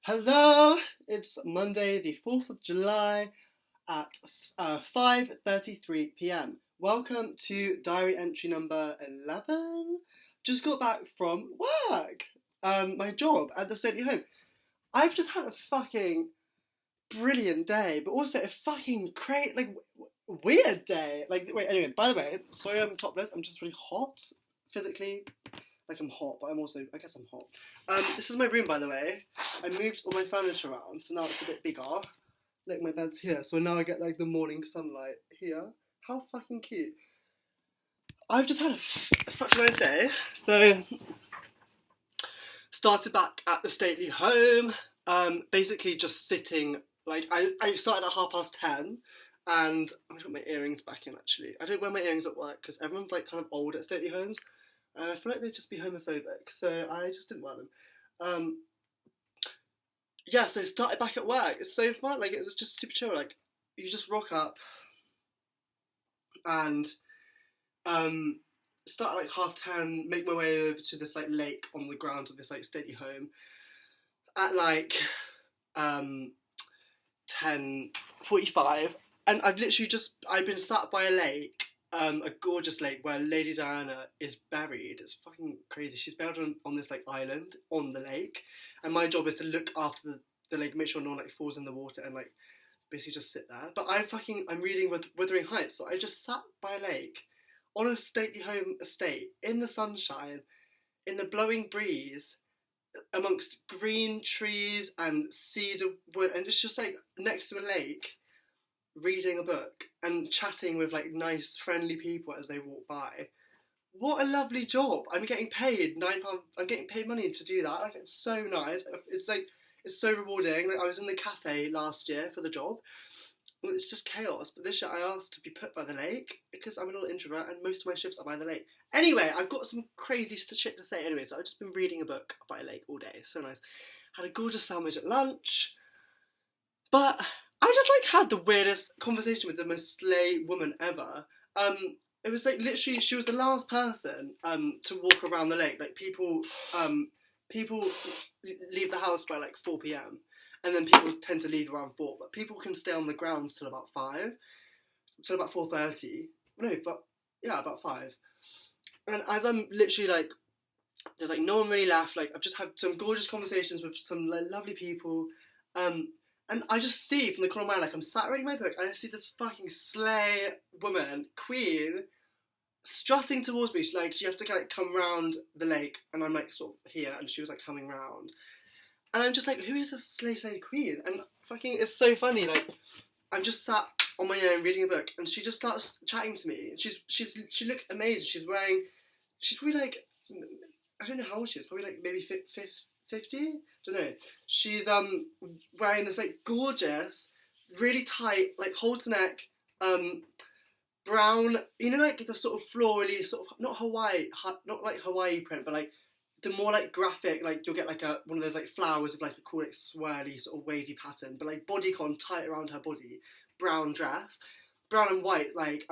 Hello, it's Monday the 4th of July at 5:33 p.m. Welcome to diary entry number 11. Just got back from work, my job at the stately home. I've just had a fucking brilliant day, but also a fucking weird day. Anyway, by the way, sorry I'm topless, I'm just really hot physically. Like I'm hot, but I guess I'm hot. This is my room, by the way. I moved all my furniture around, so now it's a bit bigger. Look, my bed's here, so now I get like the morning sunlight here. How fucking cute. I've just had such a nice day. So, started back at the stately home, basically just sitting, I started at 10:30, and I've got my earrings back in actually. I don't wear my earrings at work because everyone's like kind of old at stately homes. And I feel like they'd just be homophobic, so I just didn't wear them. Yeah, so I started back at work. It's so fun. Like, it was just super chill. Like, you just rock up and start at like 10:30, make my way over to this like lake on the grounds of this like stately home at like 10:45, and I've been sat by a lake, a gorgeous lake where Lady Diana is buried. It's fucking crazy. She's buried on this like island on the lake, and my job is to look after the lake, make sure no one like falls in the water, and like basically just sit there. But I'm reading with Wuthering Heights, so I just sat by a lake on a stately home estate in the sunshine, in the blowing breeze, amongst green trees and cedar wood, and it's just like next to a lake, reading a book and chatting with like nice, friendly people as they walk by. What a lovely job! I'm getting paid £9. I'm getting paid money to do that. Like, it's so nice. It's so rewarding. Like, I was in the cafe last year for the job. Well, it's just chaos. But this year I asked to be put by the lake because I'm a little introvert and most of my shifts are by the lake. Anyway, I've got some crazy shit to say. Anyway, so I've just been reading a book by a lake all day. So nice. Had a gorgeous sandwich at lunch. But I just like had the weirdest conversation with the most slay woman ever. It was like literally she was the last person to walk around the lake. Like people leave the house by like 4 p.m. and then people tend to leave around 4, but people can stay on the grounds till about 5, till about 4:30. No, but yeah, about 5. And as I'm literally like, there's like no one really left. Like, I've just had some gorgeous conversations with some like lovely people. And I just see from the corner of my eye, like I'm sat reading my book, and I see this fucking slay woman, queen, strutting towards me. Like, you have to kind of come round the lake, and I'm like sort of here, and she was like coming round. And I'm just like, who is this slay queen? And fucking, it's so funny. Like, I'm just sat on my own reading a book, and she just starts chatting to me. And she looks amazing. She's probably like, I don't know how old she is. Probably like maybe 50? Don't know. She's wearing this like gorgeous, really tight, like halter neck, brown, you know, like the sort of florally, sort of not like Hawaii print, but like the more like graphic, like you'll get like one of those like flowers with like a cool like swirly sort of wavy pattern, but like bodycon tight around her body, brown dress, brown and white, like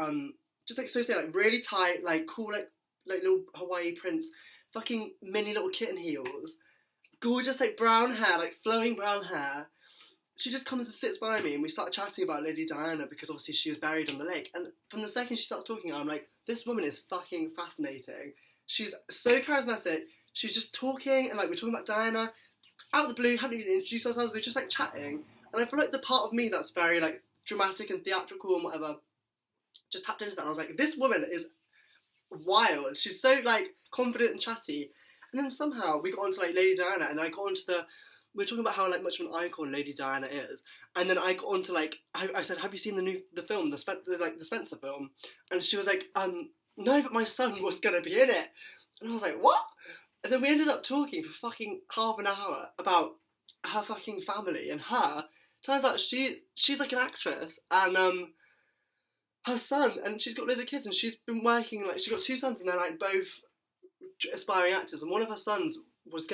just like so say like really tight, like cool like little Hawaii prints, fucking mini little kitten heels, gorgeous like brown hair, like flowing brown hair. She just comes and sits by me, and we start chatting about Lady Diana because obviously she was buried on the lake. And from the second she starts talking, I'm like, this woman is fucking fascinating. She's so charismatic. She's just talking, and like we're talking about Diana out of the blue, haven't even introduced ourselves. We're just like chatting, and I feel like the part of me that's very like dramatic and theatrical and whatever just tapped into that. And I was like, this woman is wild. She's so like confident and chatty. And then somehow we got onto like Lady Diana, and I got onto we were talking about how like much of an icon Lady Diana is, and then I got onto like I said, have you seen the film, the Spencer film? And she was like, no, but my son was gonna be in it. And I was like, what? And then we ended up talking for fucking half an hour about her fucking family and her. Turns out she's like an actress, and her son, and she's got loads of kids, and she's been working like she's got 2 sons, and they're like both aspiring actors, and one of her sons was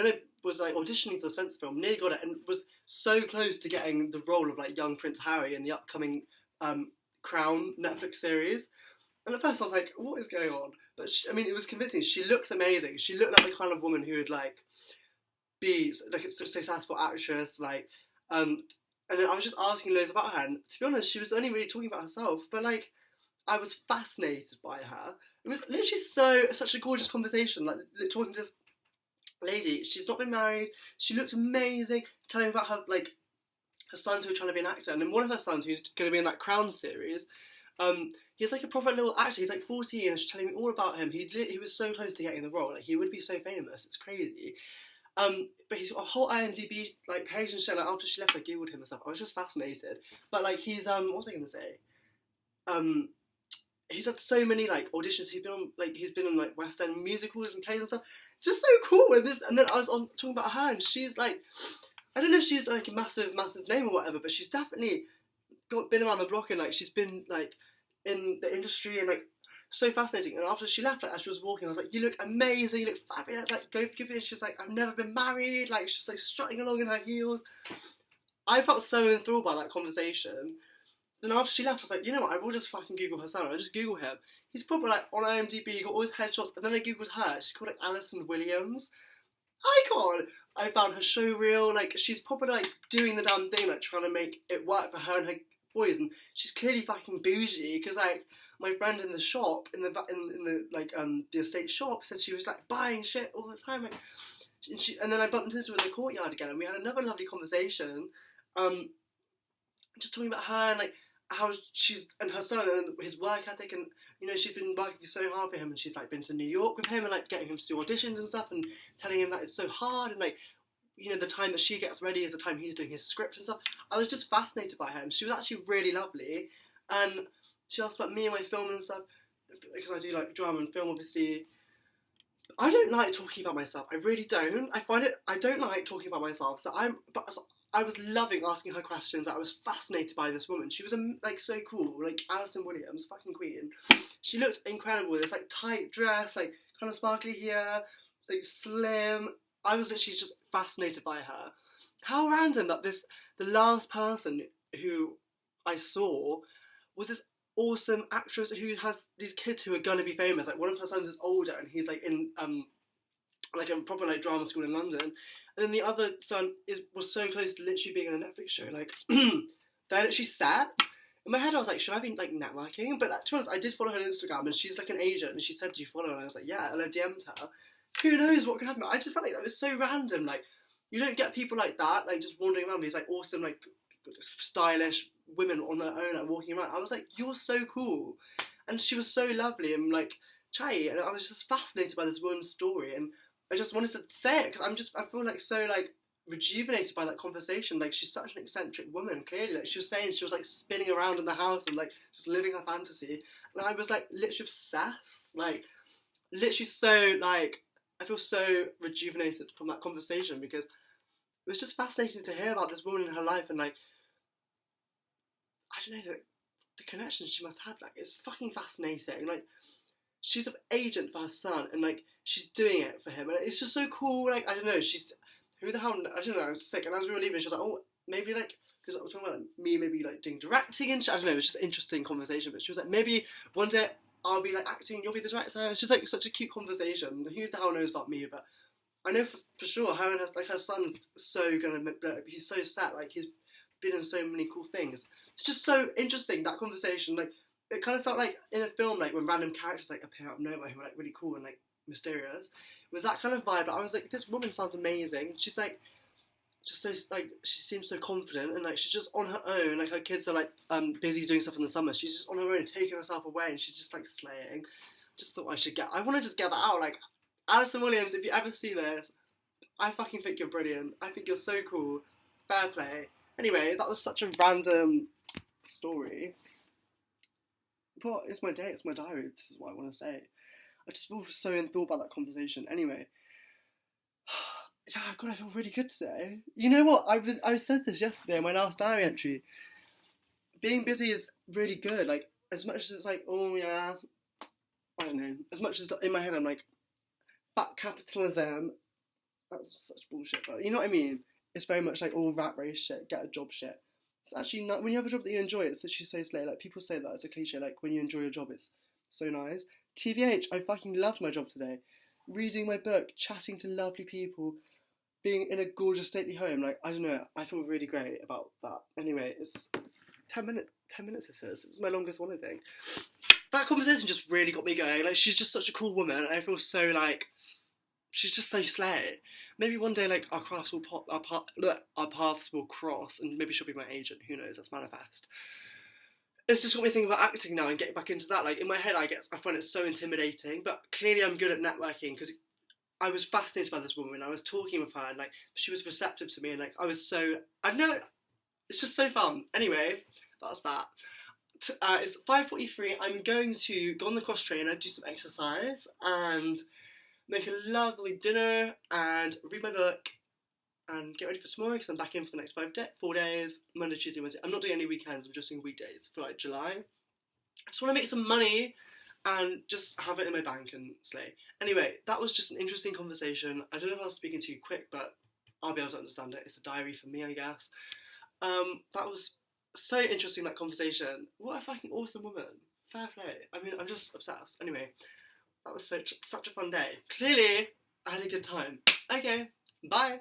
like auditioning for the Spencer film, nearly got it, and was so close to getting the role of like young Prince Harry in the upcoming Crown Netflix series. And at first I was like, what is going on? But I mean, it was convincing. She looks amazing. She looked like the kind of woman who would like be like a successful actress, like, and then I was just asking loads about her, and to be honest, she was only really talking about herself, but like, I was fascinated by her. It was literally such a gorgeous conversation, like talking to this lady. She's not been married. She looked amazing, telling about her like her sons who were trying to be an actor, and then one of her sons who's going to be in that Crown series. He's like a proper little actor. He's like 14, and she's telling me all about him. He was so close to getting the role. Like he would be so famous. It's crazy. But he's got a whole IMDb like page and shit. Like after she left, I googled him and stuff. I was just fascinated. But like he's what was I going to say? He's had so many like auditions. He's been on like West End musicals and plays and stuff. Just so cool. And then I was on talking about her, and she's like, I don't know if she's like a massive name or whatever, but she's definitely been around the block, and like she's been like in the industry, and like so fascinating. And after she left, like as she was walking, I was like, you look amazing, you look fabulous, like go give it. She's like, I've never been married, like she's like strutting along in her heels. I felt so enthralled by that conversation. Then after she left, I was like, you know what, I will just fucking Google her son. I just Google him. He's probably like on IMDb, got all his headshots, and then I Googled her. She's called like Alison Williams. Icon! I found her show reel, like she's probably like doing the damn thing, like trying to make it work for her and her boys, and she's clearly fucking bougie, because like my friend in the shop, in the like the estate shop, said she was like buying shit all the time, like, and then I bumped into her in the courtyard again, and we had another lovely conversation, just talking about her and like how she's and her son and his work ethic, and you know she's been working so hard for him, and she's like been to New York with him and like getting him to do auditions and stuff, and telling him that it's so hard, and like, you know, the time that she gets ready is the time he's doing his script and stuff. I was just fascinated by her, and she was actually really lovely. And she asked about me and my film and stuff, because I do like drama and film, obviously. I don't like talking about myself. I really don't. I don't like talking about myself. I was loving asking her questions. I was fascinated by this woman. She was like so cool, like Alison Williams, fucking queen. She looked incredible. This like tight dress, like kind of sparkly hair, like slim. I was literally just fascinated by her. How random that the last person who I saw was this awesome actress who has these kids who are gonna be famous. Like one of her sons is older, and he's like in like a proper like drama school in London, and then the other son was so close to literally being in a Netflix show. Like they're literally sat. In my head, I was like, should I be like networking? But to be honest, I did follow her on Instagram, and she's like an agent, and she said, do you follow her? And I was like, yeah, and I DM'd her. Who knows what could happen? I just felt like that was so random. Like, you don't get people like that, like just wandering around these like awesome, like stylish women on their own, like walking around. I was like, you're so cool, and she was so lovely and like chatty, and I was just fascinated by this woman's story, and I just wanted to say it because I feel like so like rejuvenated by that conversation. Like she's such an eccentric woman. Clearly, like she was saying, she was like spinning around in the house and like just living her fantasy, and I was like literally obsessed. Like literally so like. I feel so rejuvenated from that conversation, because it was just fascinating to hear about this woman in her life, and like, I don't know, the connections she must have, like, it's fucking fascinating. Like, she's an agent for her son, and like, she's doing it for him, and it's just so cool. Like, I don't know, who the hell, I don't know, I was sick, and as we were leaving, she was like, oh, maybe like, because I was talking about like, me maybe like doing directing and shit, I don't know, it was just an interesting conversation, but she was like, maybe one day I'll be like acting, you'll be the director. And it's just like such a cute conversation. Who the hell knows about me? But I know for sure her and her son's so gonna. He's so set. Like he's been in so many cool things. It's just so interesting, that conversation. Like it kind of felt like in a film, like when random characters like appear out of nowhere who are like really cool and like mysterious. It was that kind of vibe. But I was like, this woman sounds amazing. She's like. Just so like she seems so confident, and like she's just on her own. Like her kids are like busy doing stuff in the summer. She's just on her own, taking herself away, and she's just like slaying. Just thought I want to just get that out. Like Alison Williams, if you ever see this, I fucking think you're brilliant. I think you're so cool. Fair play. Anyway, that was such a random story. But it's my day. It's my diary. This is what I want to say. I just feel so enthralled by that conversation. Anyway. Yeah, God, I feel really good today. You know what? I said this yesterday in my last diary entry. Being busy is really good. Like, as much as it's like, oh yeah, I don't know. As much as in my head I'm like, fuck capitalism. That's such bullshit. But you know what I mean? It's very much like all rat race shit, get a job shit. It's actually not. When you have a job that you enjoy, it's actually so slay. Like people say that it's a cliche. Like when you enjoy your job, it's so nice. TBH, I fucking loved my job today. Reading my book, chatting to lovely people. being in a gorgeous stately home. Like, I don't know, I feel really great about that. Anyway, it's 10 minutes it says. It's my longest one, I think. That conversation just really got me going. Like, she's just such a cool woman, and I feel so, like, she's just so slay. Maybe one day, like, our paths will cross, and maybe she'll be my agent. Who knows? Let's manifest. It's just got me thinking about acting now and getting back into that. Like, in my head, I find it so intimidating, but clearly I'm good at networking, because I was fascinated by this woman. I was talking with her, and, like, she was receptive to me, and, like, I don't know, it's just so fun. Anyway, that's that. It's 5:43. I'm going to go on the cross trainer, do some exercise, and make a lovely dinner, and read my book, and get ready for tomorrow, because I'm back in for the next 4 days, Monday, Tuesday, Wednesday. I'm not doing any weekends, I'm just doing weekdays for, like, July. I just want to make some money, and just have it in my bank and slay. Anyway, that was just an interesting conversation. I don't know if I was speaking too quick, but I'll be able to understand it. It's a diary for me, I guess. That was so interesting, that conversation. What a fucking awesome woman. Fair play. I mean, I'm just obsessed. Anyway, that was such a fun day. Clearly, I had a good time. Okay, bye.